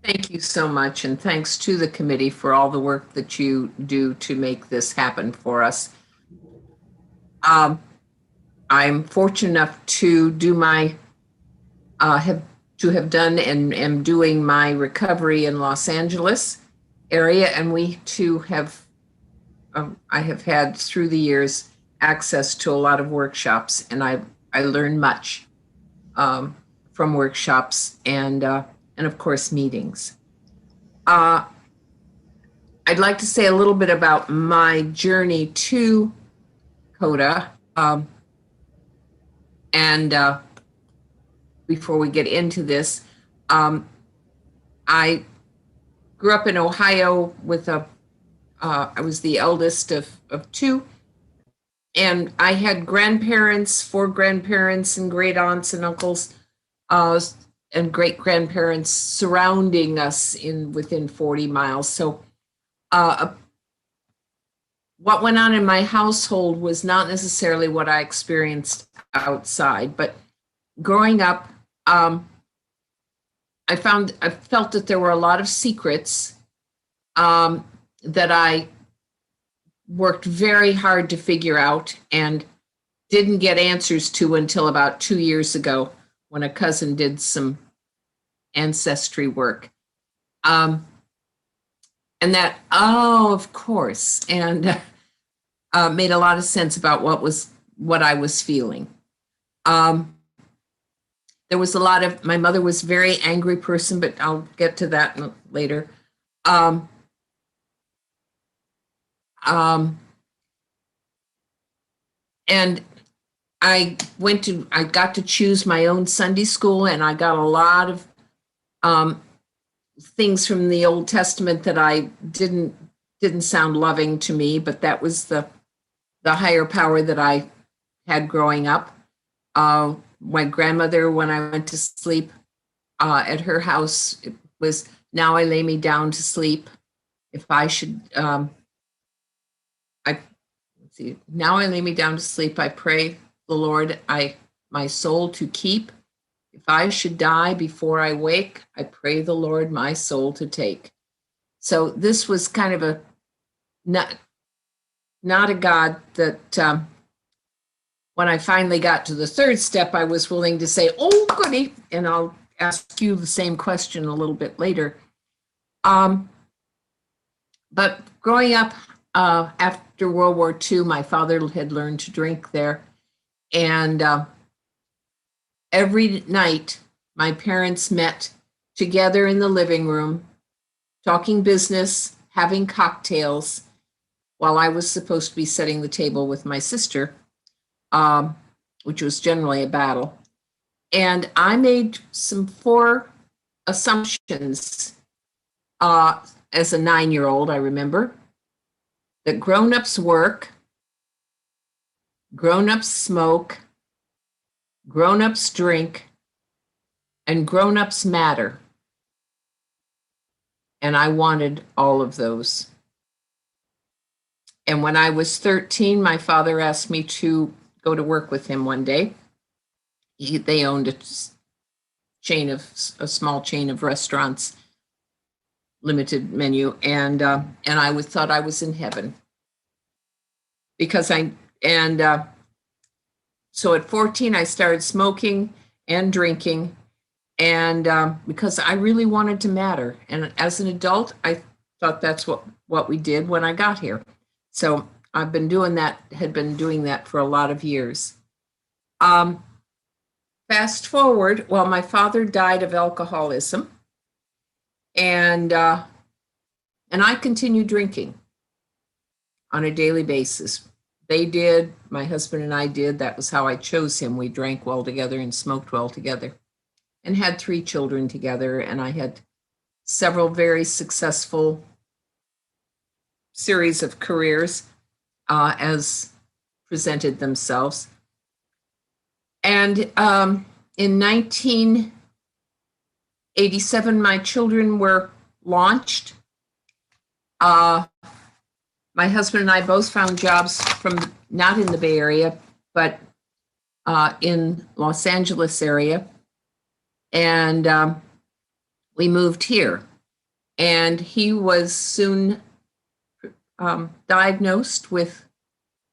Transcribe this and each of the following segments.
Thank you so much, and thanks to the committee for all the work that you do to make this happen for us. I'm fortunate enough to do have done and am doing my recovery in Los Angeles area, and we too have I have had through the years access to a lot of workshops, and I learned much from workshops and of course meetings. I'd like to say a little bit about my journey to CoDA, and before we get into this, I grew up in Ohio with I was the eldest of two, and I had grandparents, four grandparents, and great aunts and uncles, and great grandparents surrounding us within 40 miles. So, what went on in my household was not necessarily what I experienced outside, but growing up, I felt that there were a lot of secrets that I worked very hard to figure out and didn't get answers to until about 2 years ago when a cousin did some ancestry work. And that, oh, of course, and made a lot of sense about what I was feeling. There was a lot of, my mother was a very angry person, but I'll get to that later. And I got to choose my own Sunday school, and I got a lot of things from the Old Testament that I didn't sound loving to me, but that was the higher power that I had growing up. My grandmother, when I went to sleep at her house, it was, now I lay me down to sleep. If I should, now I lay me down to sleep. I pray the Lord, my soul to keep. If I should die before I wake, I pray the Lord my soul to take. So this was kind of not a God that, when I finally got to the third step, I was willing to say, oh, goody, and I'll ask you the same question a little bit later. But growing up after World War II, my father had learned to drink there. And every night, my parents met together in the living room, talking business, having cocktails, while I was supposed to be setting the table with my sister, which was generally a battle. And I made 4 assumptions as a 9-year-old, I remember, that grown-ups work, grown-ups smoke, grown-ups drink, and grown-ups matter. And I wanted all of those. And when I was 13, my father asked me to go to work with him one day. They owned a small chain of restaurants, limited menu, and I thought I was in heaven because so at 14 I started smoking and drinking, and because I really wanted to matter. And as an adult, I thought that's what we did when I got here. So I've been doing that, had been doing that for a lot of years. Fast forward, well, my father died of alcoholism, and I continued drinking on a daily basis. They did, my husband and I did. That was how I chose him. We drank well together and smoked well together, and had 3 children together. And I had several very successful series of careers as presented themselves. And in 1987, my children were launched. My husband and I both found jobs not in the Bay Area, but in Los Angeles area. And we moved here. And he was soon diagnosed with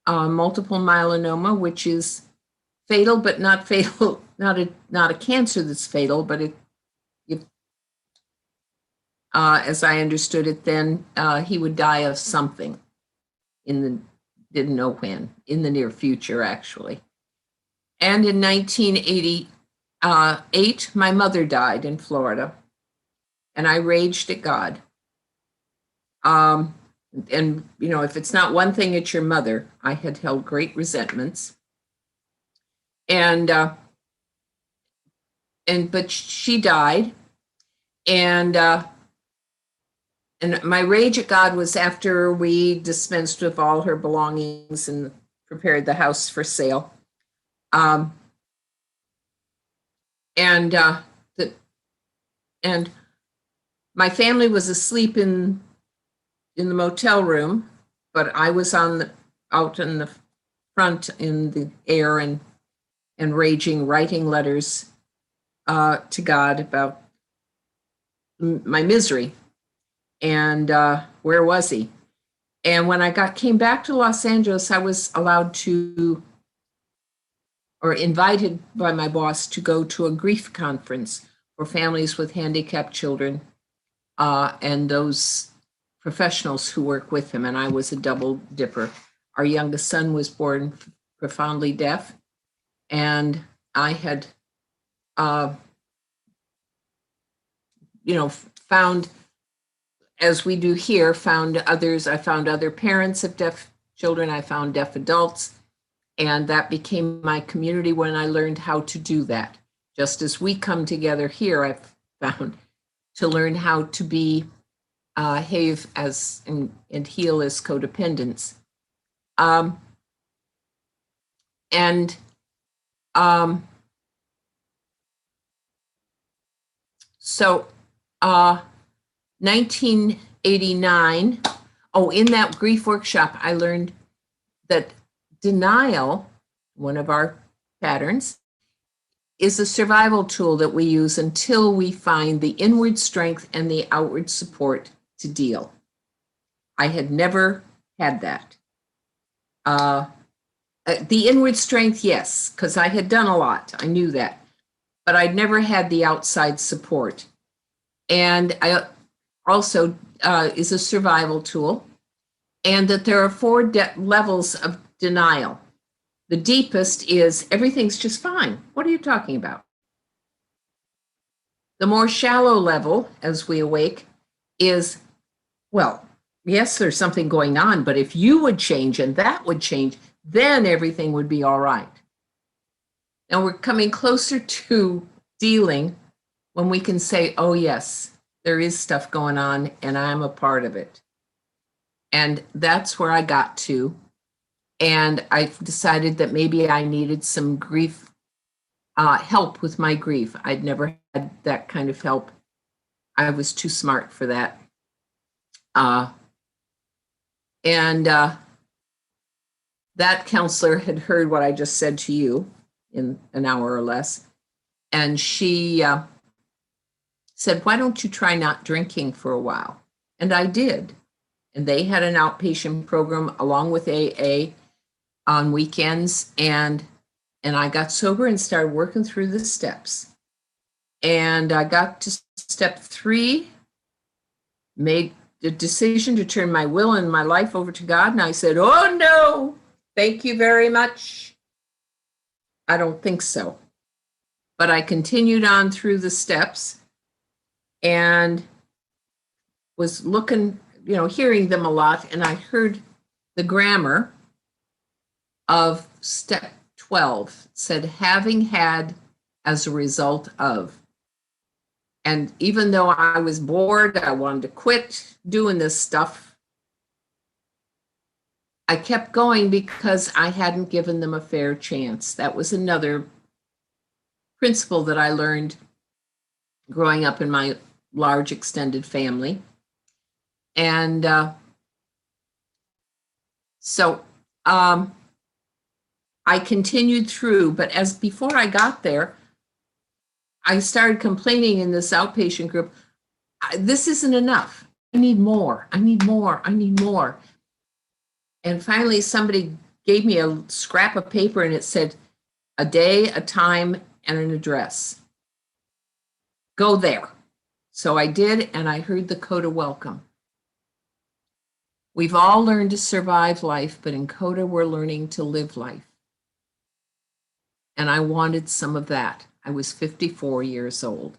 multiple myeloma, which is fatal, but not fatal, not a cancer that's fatal, but as I understood it then, he would die of something didn't know when, in the near future, actually. And in 1988, my mother died in Florida, and I raged at God. And, if it's not one thing, it's your mother. I had held great resentments. But she died, and my rage at God was after we dispensed with all her belongings and prepared the house for sale. And my family was asleep in the motel room, but I was out in the front in the air and raging, writing letters to God about my misery. And where was he? And when I came back to Los Angeles, I was invited by my boss to go to a grief conference for families with handicapped children and those professionals who work with them. And I was a double dipper. Our youngest son was born profoundly deaf, and I had, found, as we do here, I found other parents of deaf children. I found deaf adults, and that became my community when I learned how to do that. Just as we come together here, I've found to learn how to behave as and heal as codependents. So 1989, in that grief workshop, I learned that denial, one of our patterns, is a survival tool that we use until we find the inward strength and the outward support to deal. I had never had that. The inward strength, yes, because I had done a lot. I knew that. But I'd never had the outside support. And I also is a survival tool, and that there are 4 levels of denial. The deepest is everything's just fine. What are you talking about? The more shallow level, as we awake, is, well, yes, there's something going on, but if you would change and that would change, then everything would be all right. Now we're coming closer to dealing when we can say, oh, yes, there is stuff going on and I'm a part of it. And that's where I got to. And I decided that maybe I needed some grief, help with my grief. I'd never had that kind of help. I was too smart for that. That counselor had heard what I just said to you in an hour or less. And she said, why don't you try not drinking for a while? And I did. And they had an outpatient program along with AA on weekends. And I got sober and started working through the steps. And I got to step 3, made the decision to turn my will and my life over to God. And I said, oh, no, thank you very much. I don't think so. But I continued on through the steps and was looking, hearing them a lot. And I heard the grammar of step 12 said, having had as a result of. And even though I was bored, I wanted to quit doing this stuff, I kept going because I hadn't given them a fair chance. That was another principle that I learned growing up in my large extended family. And so I continued through, but before I got there, I started complaining in this outpatient group, this isn't enough. I need more. I need more. I need more. And finally, somebody gave me a scrap of paper and it said, a day, a time, and an address. Go there. So I did, and I heard the CoDA welcome. We've all learned to survive life, but in CoDA, we're learning to live life. And I wanted some of that. I was 54 years old.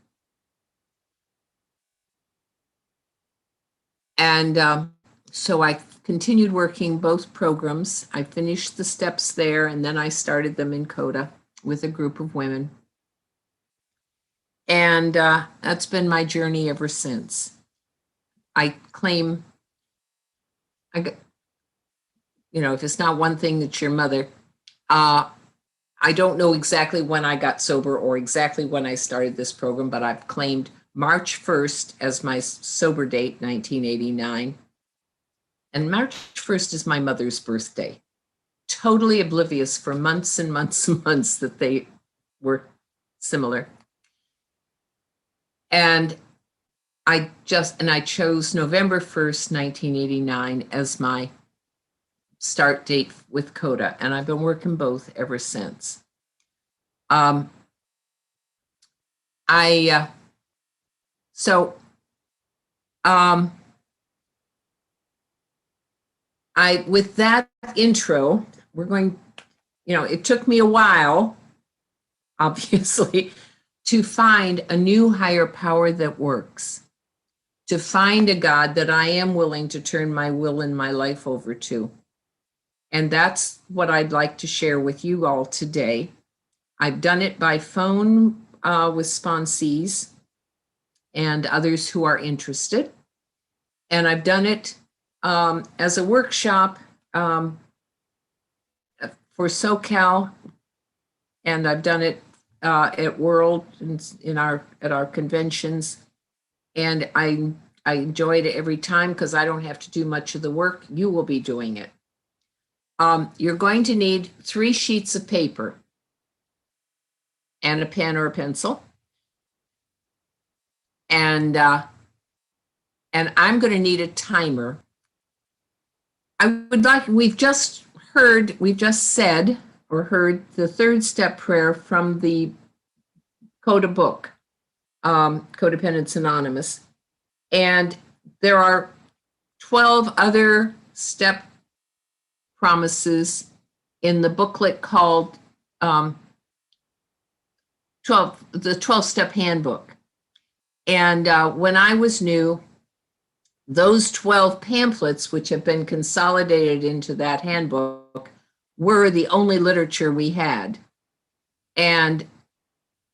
And so I continued working both programs. I finished the steps there, and then I started them in CoDA with a group of women. And that's been my journey ever since. I claim, if it's not one thing, it's your mother. I don't know exactly when I got sober or exactly when I started this program, but I've claimed March 1st as my sober date, 1989. And March 1st is my mother's birthday. Totally oblivious for months and months and months that they were similar. And I chose November 1st, 1989 as my start date with CoDA, and I've been working both ever since. With that intro, we're going, it took me a while, obviously, to find a new higher power that works, to find a God that I am willing to turn my will and my life over to. And that's what I'd like to share with you all today. I've done it by phone with sponsees and others who are interested. And I've done it as a workshop for SoCal, and I've done it at World at our conventions, and I enjoy it every time because I don't have to do much of the work. You will be doing it. You're going to need 3 sheets of paper and a pen or a pencil, and I'm going to need a timer. We've just said or heard the 3rd step prayer from the CoDA book, Codependence Anonymous. And there are 12 other step promises in the booklet called the 12-step handbook. And when I was new, those 12 pamphlets, which have been consolidated into that handbook, were the only literature we had. And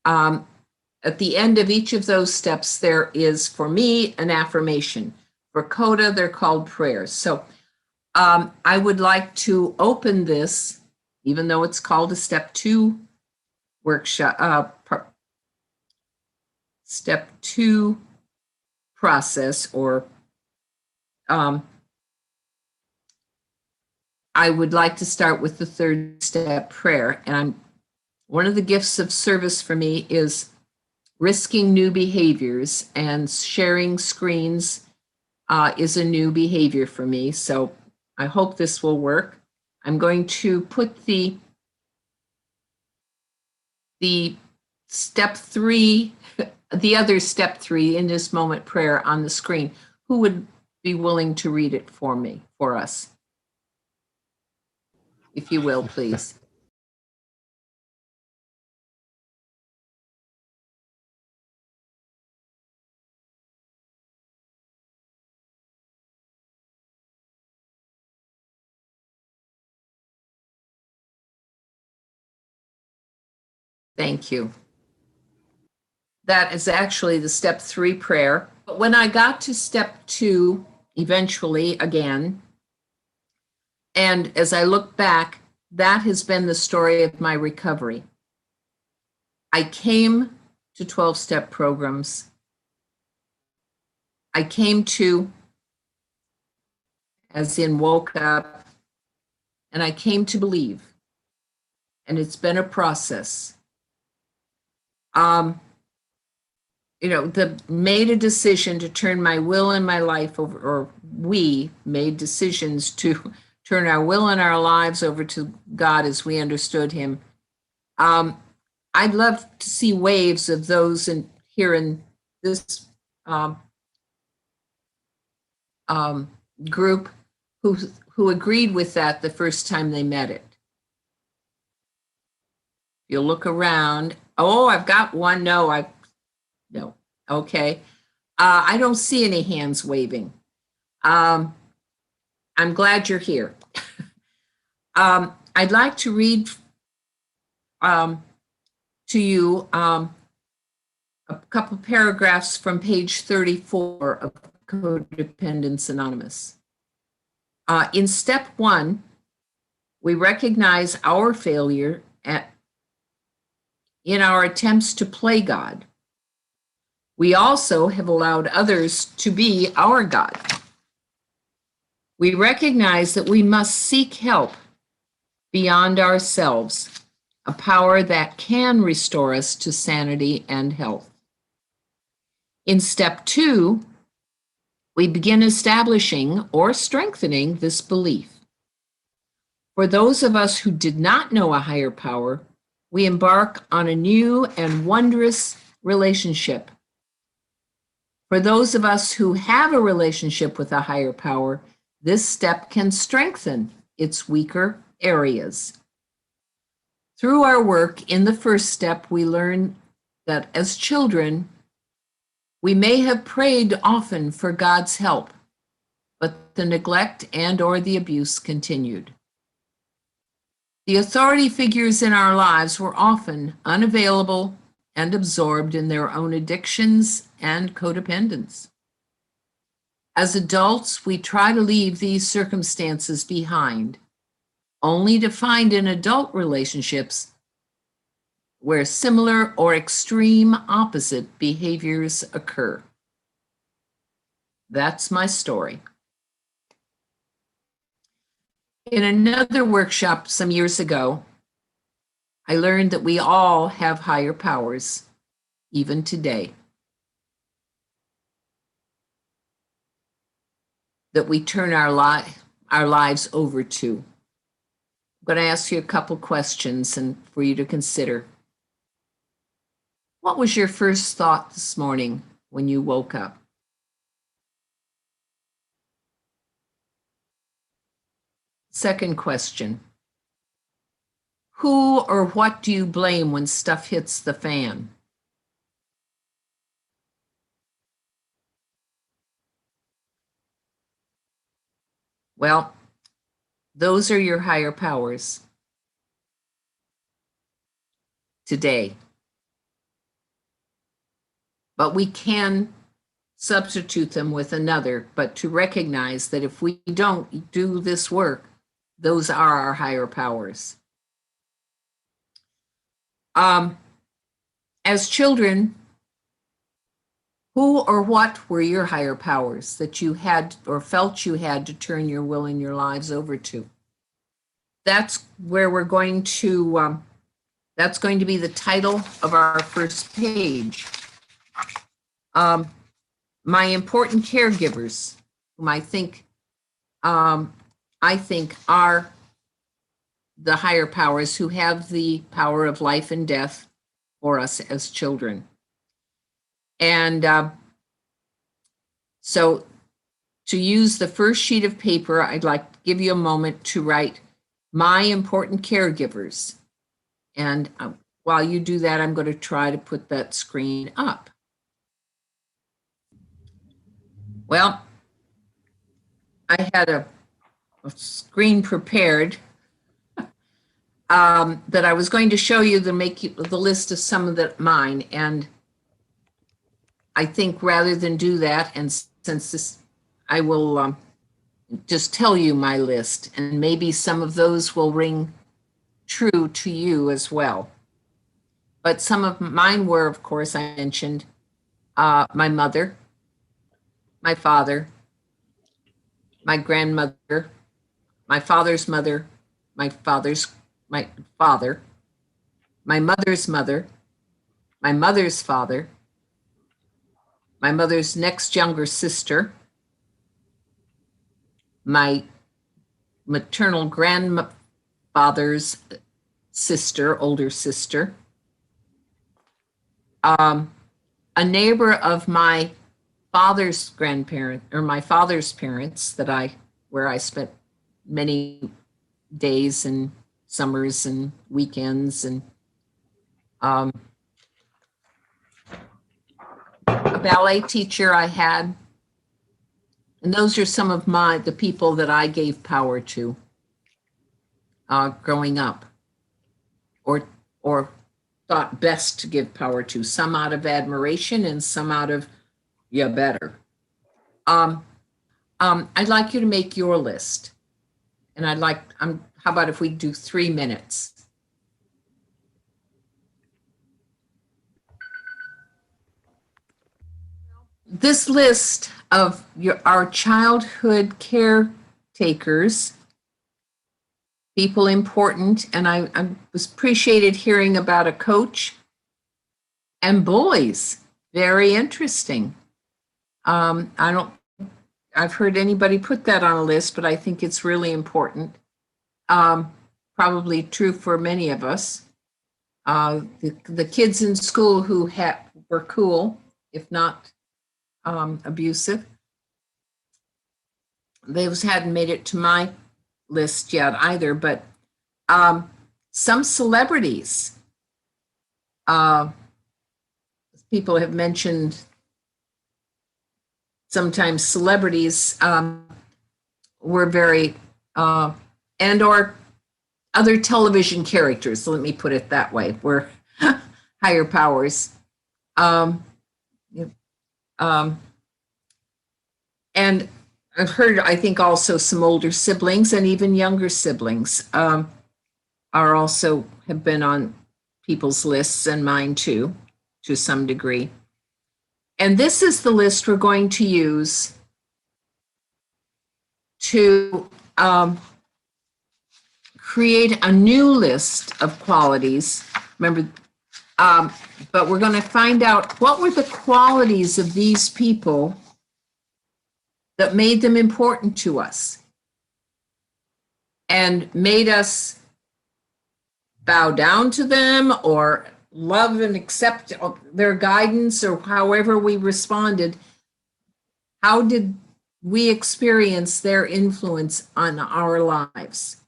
at the end of each of those steps, there is, for me, an affirmation. For CoDA, they're called prayers. So I would like to open this, even though it's called a step 2 workshop, step 2 process, or I would like to start with the 3rd step prayer. And one of the gifts of service for me is risking new behaviors, and sharing screens is a new behavior for me. So I hope this will work. I'm going to put the step 3, the other step 3 in this moment prayer on the screen. Who would be willing to read it for us? If you will, please. Thank you. That is actually the step 3 prayer. But when I got to step 2, eventually again, and as I look back, that has been the story of my recovery. I came to 12-step programs. I came to, as in woke up, and I came to believe. And it's been a process. made a decision to turn my will and my life over, or we made decisions to turn our will and our lives over to God as we understood him. I'd love to see waves of those here in this group who agreed with that the first time they met it. You'll look around. Oh, I've got one. No. Okay. I don't see any hands waving. I'm glad you're here. I'd like to read to you a couple paragraphs from page 34 of Codependence Anonymous. In step 1, we recognize our failure in our attempts to play God. We also have allowed others to be our God. We recognize that we must seek help beyond ourselves, a power that can restore us to sanity and health. In step 2, we begin establishing or strengthening this belief. For those of us who did not know a higher power, we embark on a new and wondrous relationship. For those of us who have a relationship with a higher power, this step can strengthen its weaker areas. Through our work in the first step, we learn that as children, we may have prayed often for God's help, but the neglect and/or the abuse continued. The authority figures in our lives were often unavailable and absorbed in their own addictions and codependence. As adults, we try to leave these circumstances behind, only to find in adult relationships where similar or extreme opposite behaviors occur. That's my story. In another workshop some years ago, I learned that we all have higher powers, even today, that we turn our lives over to. I'm going to ask you a couple questions and for you to consider. What was your first thought this morning when you woke up? Second question. Who or what do you blame when stuff hits the fan? Well, those are your higher powers today. But we can substitute them with another, but to recognize that if we don't do this work, those are our higher powers. As children, who or what were your higher powers that you had or felt you had to turn your will and your lives over to? That's where we're going to, that's going to be the title of our first page. My important caregivers, whom I think are the higher powers who have the power of life and death for us as children. And so to use the first sheet of paper, I'd like to give you a moment to write my important caregivers. And while you do that, I'm going to try to put that screen up. Well, I had a screen prepared that I was going to show you to make you the list of some of mine. And I think rather than do that, and since this, I will just tell you my list, and maybe some of those will ring true to you as well. But some of mine were, of course, I mentioned my mother, my father, my grandmother, my father's mother, my father, my mother's mother, my mother's father, my mother's next younger sister, my maternal grandfather's sister, older sister, a neighbor of my father's grandparent, or my father's parents, where I spent many days and summers and weekends, and a ballet teacher I had. And those are some of the people that I gave power to growing up, or thought best to give power to, some out of admiration and some out of, yeah, better. I'd like you to make your list. And how about if we do 3 minutes? This list of our childhood caretakers, people important, and I was appreciated hearing about a coach, and bullies, very interesting. I've heard anybody put that on a list, but I think it's really important. Probably true for many of us. The kids in school who were cool, if not abusive. Those hadn't made it to my list yet either, but some celebrities, people have mentioned sometimes celebrities were very, and or other television characters, let me put it that way, were higher powers. And I've heard, I think also some older siblings and even younger siblings are also have been on people's lists, and mine too, to some degree. And this is the list we're going to use to create a new list of qualities. Remember, but we're going to find out what were the qualities of these people that made them important to us and made us bow down to them or love and accept their guidance, or however we responded. How did we experience their influence on our lives?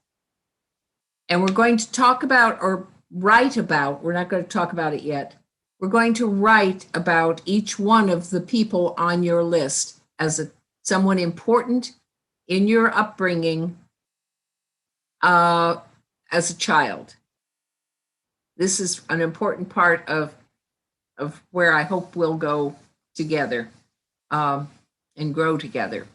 And we're going to talk about, or write about, we're not going to talk about it yet. We're going to write about each one of the people on your list as someone important in your upbringing as a child. This is an important part of where I hope we'll go together and grow together.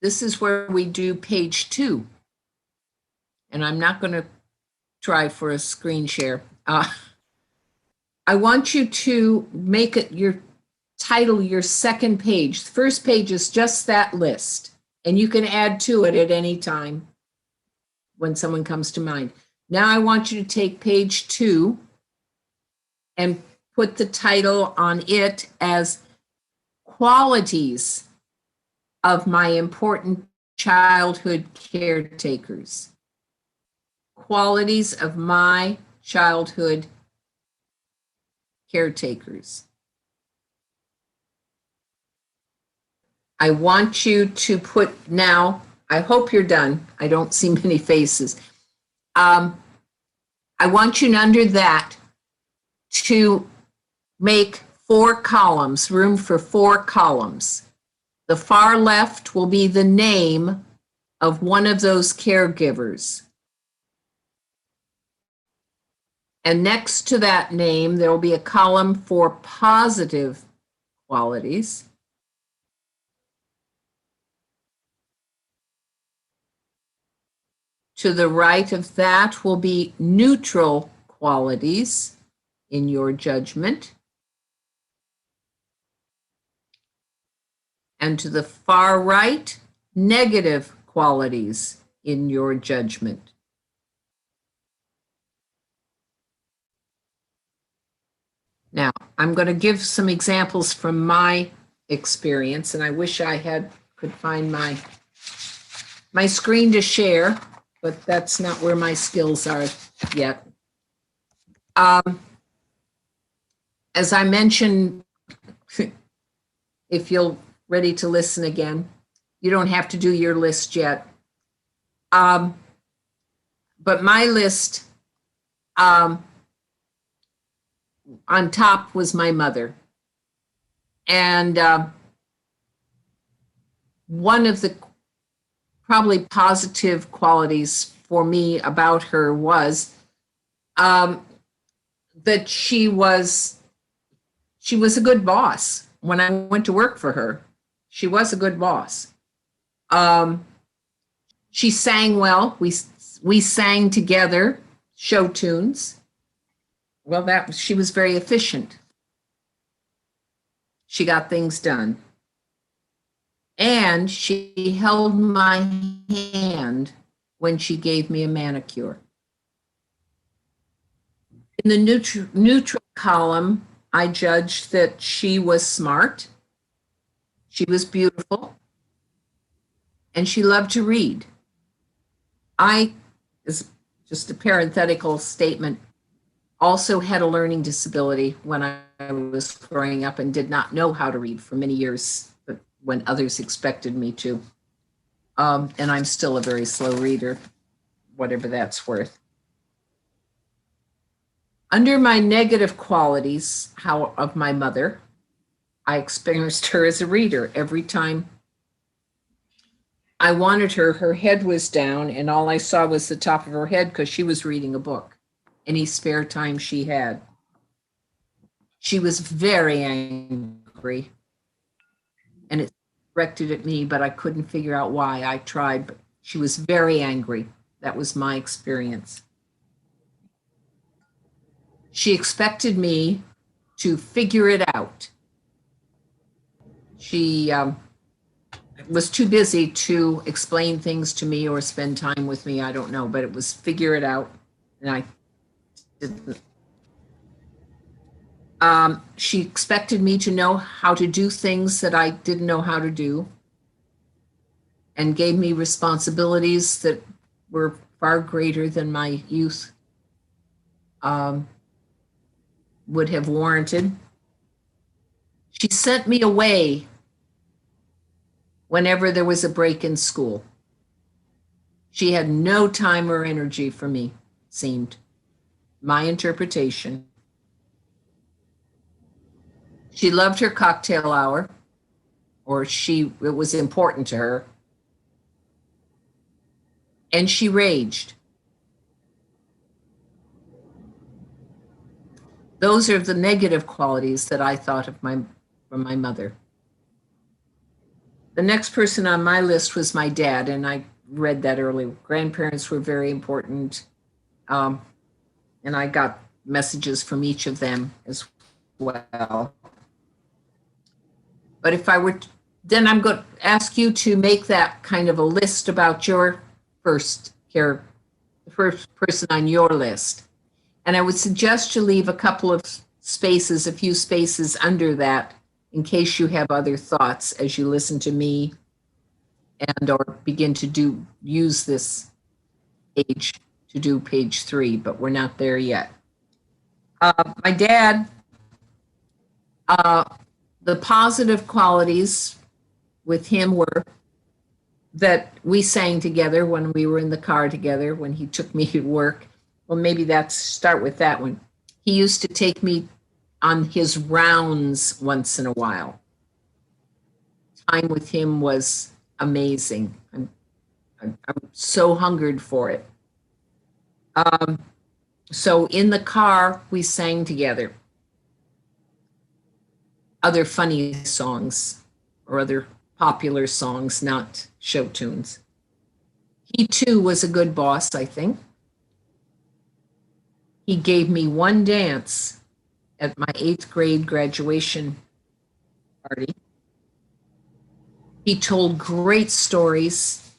This is where we do page 2. And I'm not going to try for a screen share. I want you to make it your title, your second page. The first page is just that list, and you can add to it at any time when someone comes to mind. Now I want you to take page 2 and put the title on it as Qualities of My Important Childhood Caretakers. Qualities of my childhood caretakers. I want you to put now, I hope you're done. I don't see many faces. I want you under that to make 4 columns, room for 4 columns. The far left will be the name of one of those caregivers. And next to that name, there will be a column for positive qualities. To the right of that will be neutral qualities in your judgment. And to the far right, negative qualities in your judgment. Now, I'm going to give some examples from my experience, and I wish I could find my screen to share, but that's not where my skills are yet. As I mentioned, if you're ready to listen again, you don't have to do your list yet. But my list, on top was my mother. And one of the probably positive qualities for me about her was that she was a good boss. When I went to work for her, she was a good boss. She sang well. We sang together show tunes. Well, she was very efficient. She got things done. And she held my hand when she gave me a manicure. In the neutral column, I judged that she was smart, she was beautiful, and she loved to read. I, as just a parenthetical statement, also had a learning disability when I was growing up and did not know how to read for many years, but when others expected me to. And I'm still a very slow reader, whatever that's worth. Under my negative qualities of my mother, I experienced her as a reader. Every time I wanted her head was down, and all I saw was the top of her head because she was reading a book any spare time she had. She was very angry, and it directed at me, but I couldn't figure out why. I tried, but she was very angry. That was my experience. She expected me to figure it out. She was too busy to explain things to me or spend time with me. I don't know, but it was figure it out, and I didn't. She expected me to know how to do things that I didn't know how to do, and gave me responsibilities that were far greater than my youth would have warranted. She sent me away whenever there was a break in school. She had no time or energy for me, it seemed. My interpretation. She loved her cocktail hour, or it was important to her. And she raged. Those are the negative qualities that I thought of from my mother. The next person on my list was my dad, and I read that earlier. Grandparents were very important, and I got messages from each of them as well. But if I were, then I'm going to ask you to make that kind of a list about your the first person on your list. And I would suggest you leave a few spaces under that in case you have other thoughts as you listen to me and or begin to use this page to do page 3, but we're not there yet. My dad, the positive qualities with him were that we sang together when we were in the car together, when he took me to work. Well, maybe start with that one. He used to take me on his rounds once in a while. Time with him was amazing. I'm so hungered for it. So in the car, we sang together. Other funny songs or other popular songs, not show tunes. He too was a good boss, I think. He gave me one dance at my 8th grade graduation party. He told great stories,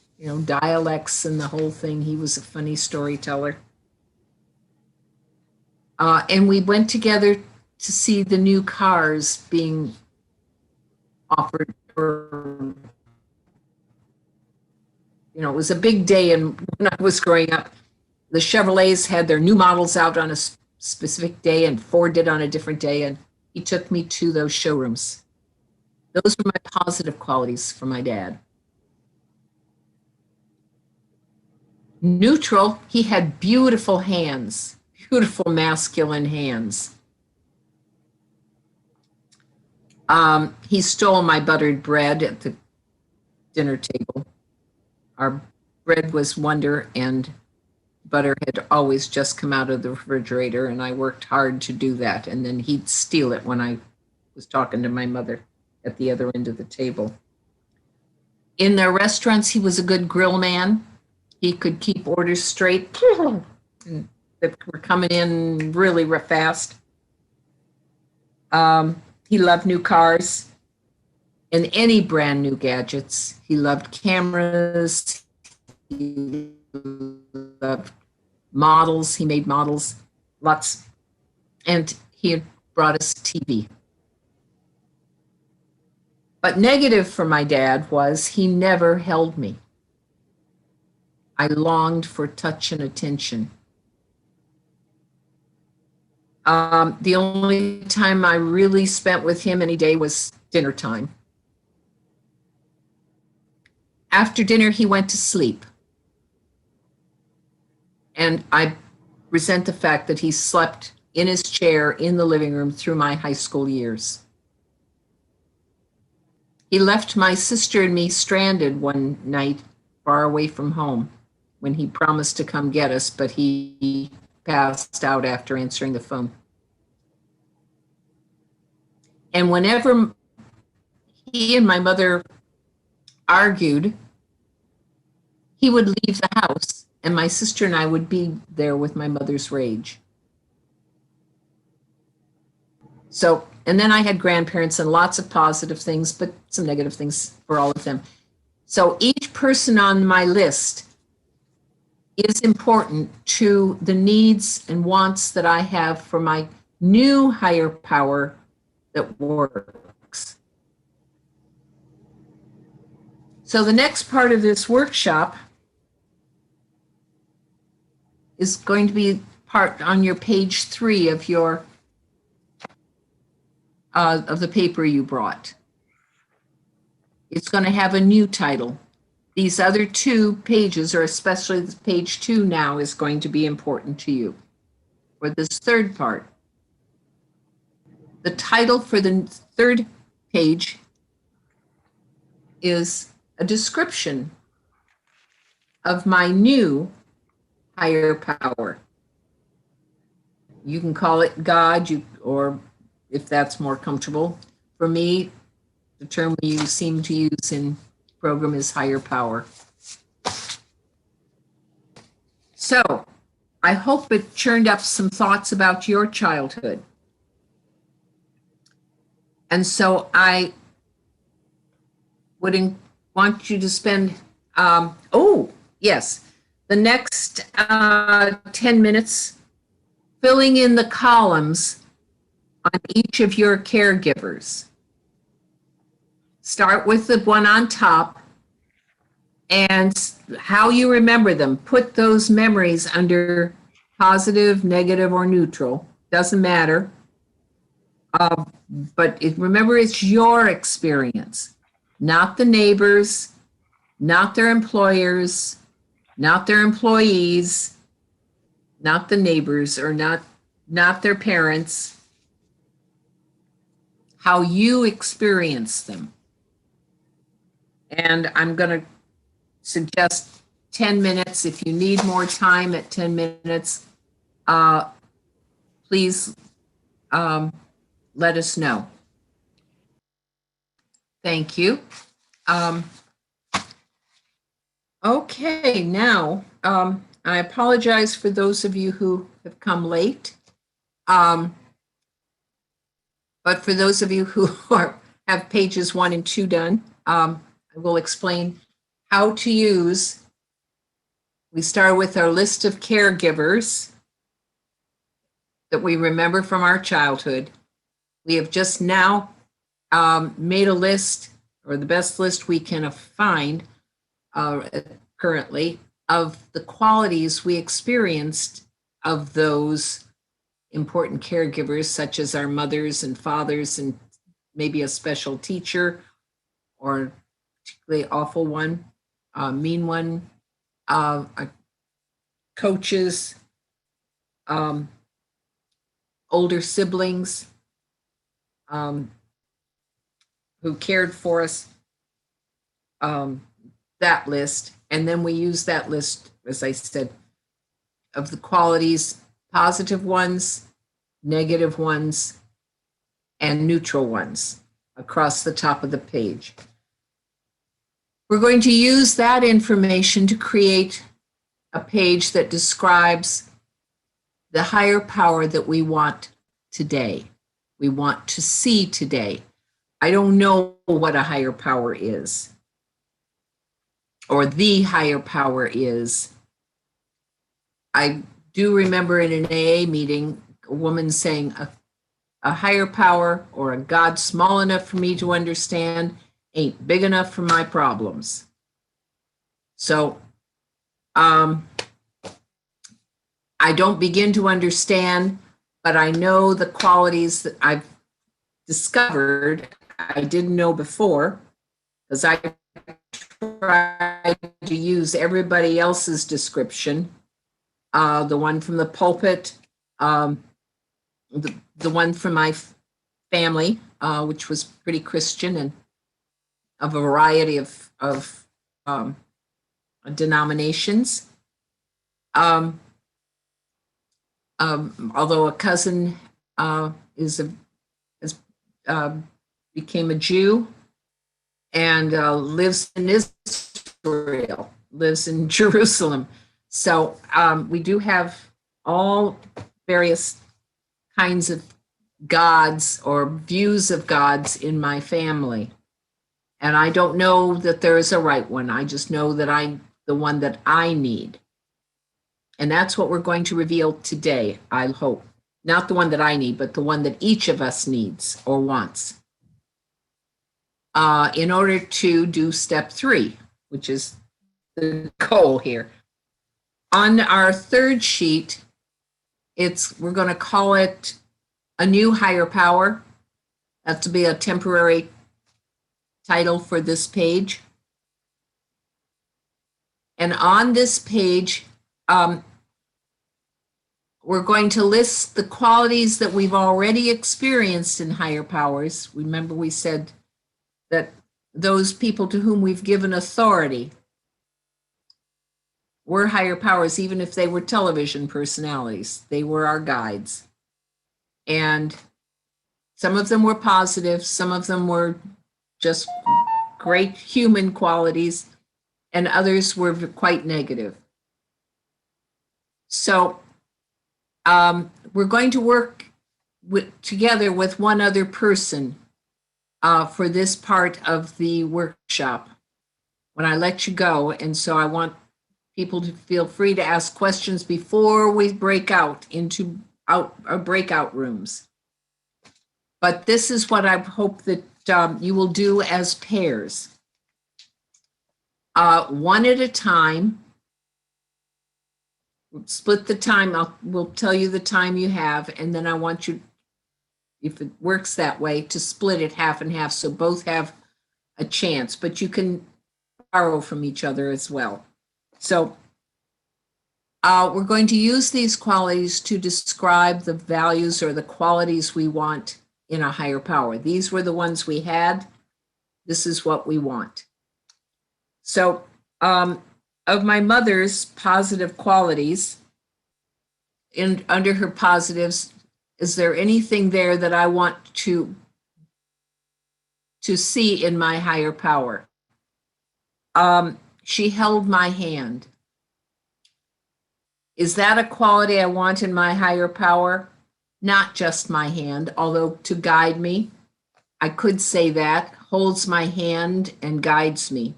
dialects and the whole thing. He was a funny storyteller. And we went together to see the new cars being offered, or, you know, it was a big day. And when I was growing up, the Chevrolets had their new models out on a specific day, and Ford did on a different day. And he took me to those showrooms. Those were my positive qualities for my dad. Neutral, he had beautiful hands, beautiful masculine hands. He stole my buttered bread at the dinner table. Our bread was wonder, and butter had always just come out of the refrigerator, and I worked hard to do that. And then he'd steal it when I was talking to my mother at the other end of the table. In the restaurants, he was a good grill man. He could keep orders straight that were coming in really fast. He loved new cars and any brand new gadgets. He loved cameras. He loved models. He made models, lots. And he had brought us TV. But negative for my dad was he never held me. I longed for touch and attention. The only time I really spent with him any day was dinner time. After dinner, he went to sleep. And I resent the fact that he slept in his chair in the living room through my high school years. He left my sister and me stranded one night far away from home when he promised to come get us, but he passed out after answering the phone. And whenever he and my mother argued, he would leave the house, and my sister and I would be there with my mother's rage. So, and then I had grandparents and lots of positive things, but some negative things for all of them. So each person on my list is important to the needs and wants that I have for my new higher power that works. So the next part of this workshop is going to be part on your page 3 of your of the paper you brought. It's going to have a new title. These other 2 pages, or especially page 2 now, is going to be important to you. For this third part, the title for the third page is a description of my new higher power. You can call it God, or if that's more comfortable. For me, the term you seem to use in program is higher power. So I hope it churned up some thoughts about your childhood. And so I would want you to spend, the next 10 minutes filling in the columns on each of your caregivers. Start with the one on top and how you remember them. Put those memories under positive, negative, or neutral. Doesn't matter. But remember, it's your experience, not the neighbors, not their employers, not their employees, not the neighbors, or not their parents. How you experience them. And I'm going to suggest 10 minutes. If you need more time at 10 minutes, please let us know. Thank you. Okay, now, I apologize for those of you who have come late. But for those of you who have pages 1 and 2 done, I will explain how to use. We start with our list of caregivers that we remember from our childhood. We have just now made a list, or the best list we can find currently, of the qualities we experienced of those important caregivers, such as our mothers and fathers, and maybe a special teacher, or a particularly awful one, mean one, coaches, older siblings who cared for us, that list. And then we use that list, as I said, of the qualities, positive ones, negative ones, and neutral ones across the top of the page. We're going to use that information to create a page that describes the higher power that we want today, we want to see today. I don't know what a higher power is, or the higher power is. I do remember in an AA meeting, a woman saying a higher power or a God small enough for me to understand ain't big enough for my problems. So I don't begin to understand, but I know the qualities that I've discovered I didn't know before, because I tried to use everybody else's description, the one from the pulpit, the one from my family, which was pretty Christian, and a variety of denominations. Although a cousin became a Jew and lives in Israel, lives in Jerusalem. So we do have all various kinds of gods or views of gods in my family. And I don't know that there is a right one. I just know that the one that I need. And that's what we're going to reveal today, I hope. Not the one that I need, but the one that each of us needs or wants. In order to do step 3, which is the goal here. On our third sheet, we're going to call it a new higher power. That's to be a temporary title for this page. And on this page, we're going to list the qualities that we've already experienced in higher powers. Remember, we said that those people to whom we've given authority were higher powers, even if they were television personalities. They were our guides. And some of them were positive, some of them were just great human qualities, and others were quite negative. So we're going to work together with one other person for this part of the workshop when I let you go. And so I want people to feel free to ask questions before we break out into breakout rooms. But this is what I hope that you will do as pairs. One at a time. Split the time. We'll tell you the time you have, and then I want you, if it works that way, to split it half and half so both have a chance, but you can borrow from each other as well. So we're going to use these qualities to describe the values or the qualities we want in a higher power. These were the ones we had. This is what we want. So of my mother's positive qualities, under her positives, is there anything there that I want to see in my higher power? She held my hand. Is that a quality I want in my higher power? Not just my hand, although to guide me, I could say that, holds my hand and guides me.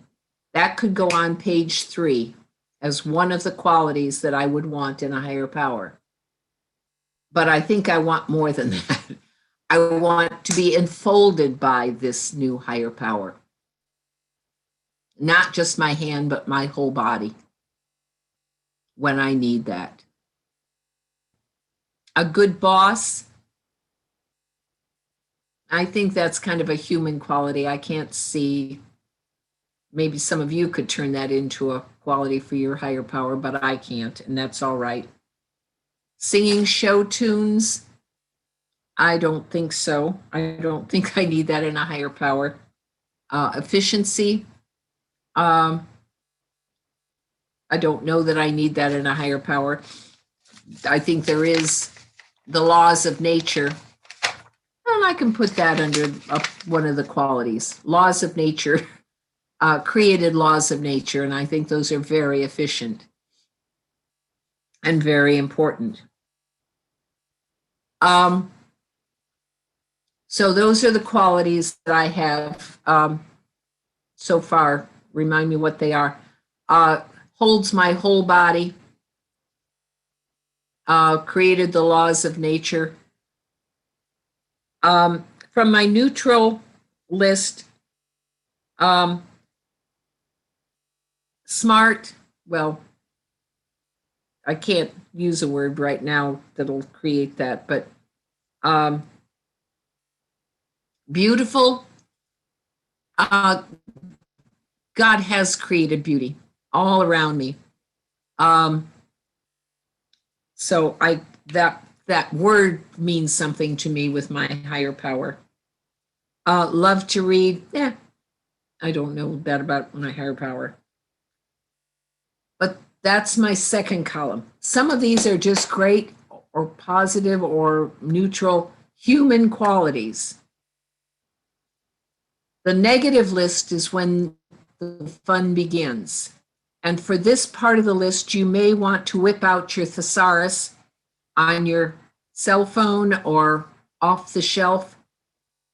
That could go on page 3 as one of the qualities that I would want in a higher power. But I think I want more than that. I want to be enfolded by this new higher power. Not just my hand, but my whole body when I need that. A good boss, I think that's kind of a human quality. I can't see, maybe some of you could turn that into a quality for your higher power, but I can't, and that's all right. Singing show tunes, I don't think so. I don't think I need that in a higher power. Efficiency, I don't know that I need that in a higher power. I think there is the laws of nature, and I can put that under one of the qualities. Laws of nature, created laws of nature, and I think those are very efficient and very important. So those are the qualities that I have so far. Remind me what they are. Holds my whole body, created the laws of nature. From my neutral list, smart, well, I can't use a word right now that'll create that, but beautiful. God has created beauty all around me. So that word means something to me with my higher power. Love to read. Yeah, I don't know that about my higher power. But that's my second column. Some of these are just great or positive or neutral human qualities. The negative list is when the fun begins. And for this part of the list, you may want to whip out your thesaurus on your cell phone or off the shelf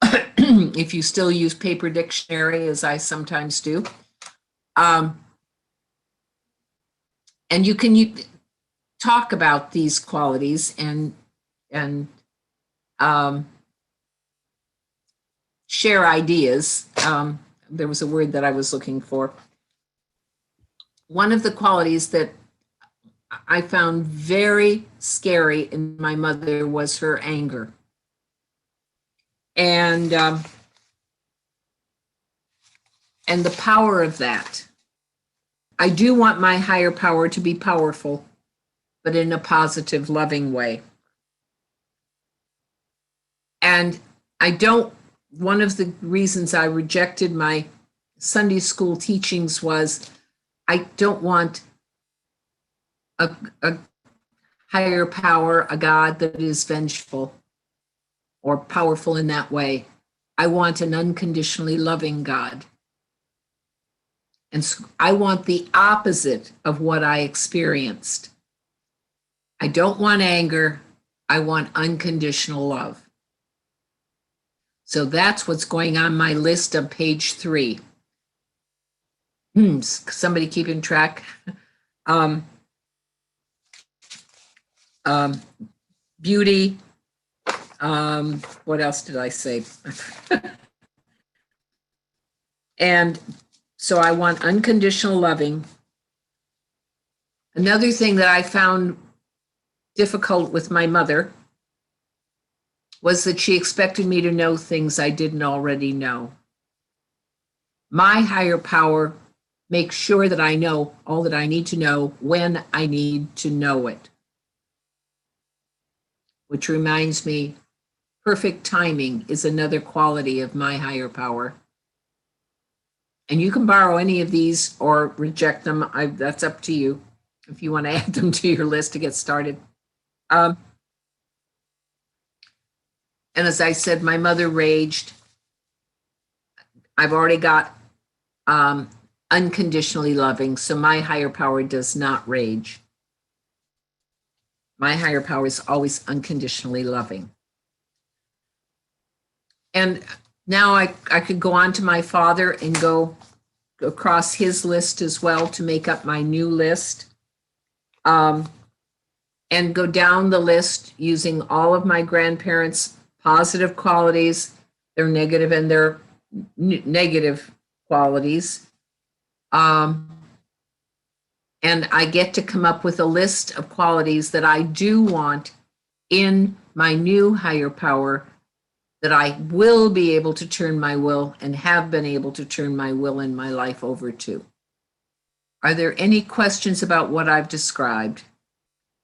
if you still use paper dictionary, as I sometimes do. And you can talk about these qualities and share ideas. There was a word that I was looking for. One of the qualities that I found very scary in my mother was her anger. And the power of that. I do want my higher power to be powerful, but in a positive, loving way. And one of the reasons I rejected my Sunday school teachings was I don't want a higher power, a God that is vengeful or powerful in that way. I want an unconditionally loving God. And so I want the opposite of what I experienced. I don't want anger. I want unconditional love. So that's what's going on my list of page 3. Somebody keeping track? Beauty. What else did I say? And so I want unconditional loving. Another thing that I found difficult with my mother was that she expected me to know things I didn't already know. My higher power makes sure that I know all that I need to know when I need to know it. Which reminds me, perfect timing is another quality of my higher power. And you can borrow any of these or reject them. That's up to you if you want to add them to your list to get started. And as I said, my mother raged. I've already got unconditionally loving, so my higher power does not rage. My higher power is always unconditionally loving. And now I could go on to my father and go across his list as well to make up my new list. And go down the list using all of my grandparents' positive qualities, their negative and their negative qualities. And I get to come up with a list of qualities that I do want in my new higher power, that I will be able to turn my will and have been able to turn my will in my life over to. Are there any questions about what I've described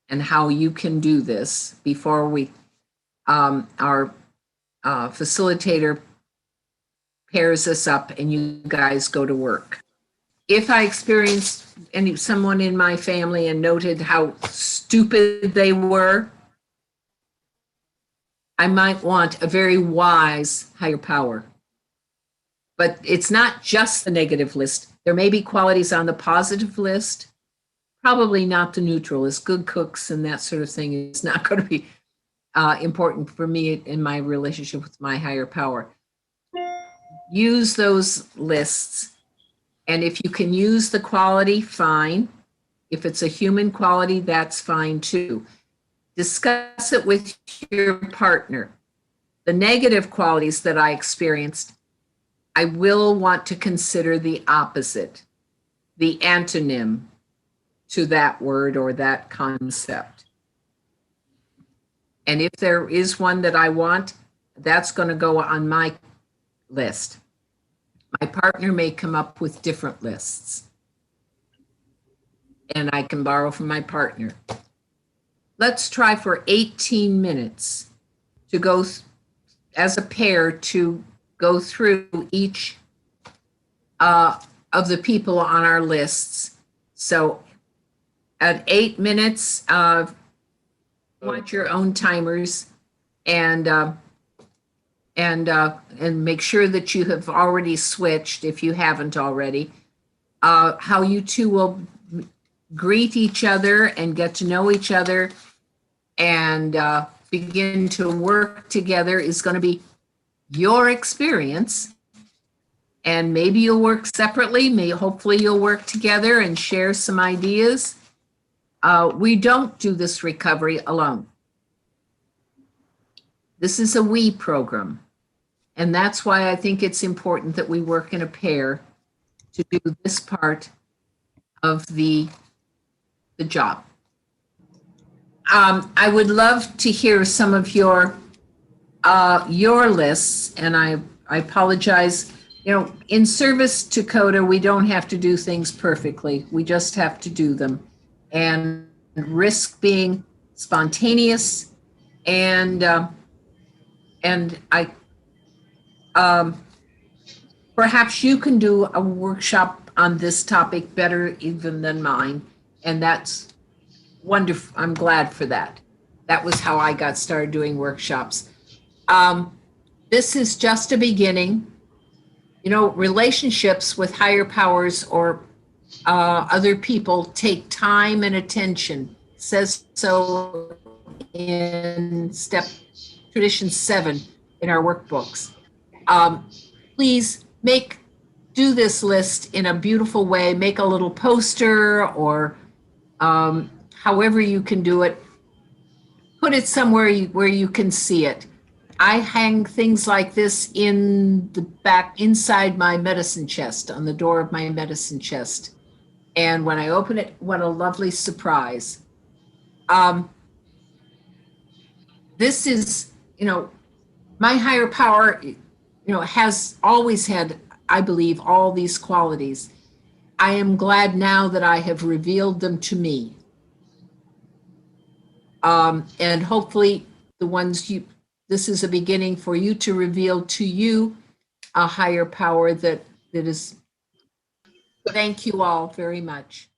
and how you can do this before we, our facilitator pairs us up and you guys go to work? If I experienced someone in my family and noted how stupid they were, I might want a very wise higher power. But it's not just the negative list. There may be qualities on the positive list, probably not the neutral list. Good cooks and that sort of thing is not going to be important for me in my relationship with my higher power. Use those lists. And if you can use the quality, fine. If it's a human quality, that's fine too. Discuss it with your partner. The negative qualities that I experienced, I will want to consider the opposite, the antonym to that word or that concept. And if there is one that I want, that's going to go on my list. My partner may come up with different lists, and I can borrow from my partner. Let's try for 18 minutes to go as a pair to go through each of the people on our lists. So at 8 minutes, watch your own timers and make sure that you have already switched if you haven't already. How you two will greet each other and get to know each other and begin to work together is going to be your experience. And maybe you'll work separately. Hopefully you'll work together and share some ideas. We don't do this recovery alone. This is a we program. And that's why I think it's important that we work in a pair to do this part of the job. I would love to hear some of your lists, and I apologize. You know, in service to CoDA, we don't have to do things perfectly. We just have to do them and risk being spontaneous. And perhaps you can do a workshop on this topic better even than mine. And that's wonderful. I'm glad for that. That was how I got started doing workshops. This is just a beginning. You know, relationships with higher powers or other people take time and attention. It says so in tradition 7 in our workbooks. Please do this list in a beautiful way. Make a little poster or however you can do it. Put it somewhere where you can see it. I hang things like this in the back, inside my medicine chest, on the door of my medicine chest. And when I open it, what a lovely surprise. This is, you know, my higher power, you know, has always had, I believe, all these qualities. I am glad now that I have revealed them to me. And hopefully the ones this is a beginning for you to reveal to you a higher power that is. Thank you all very much.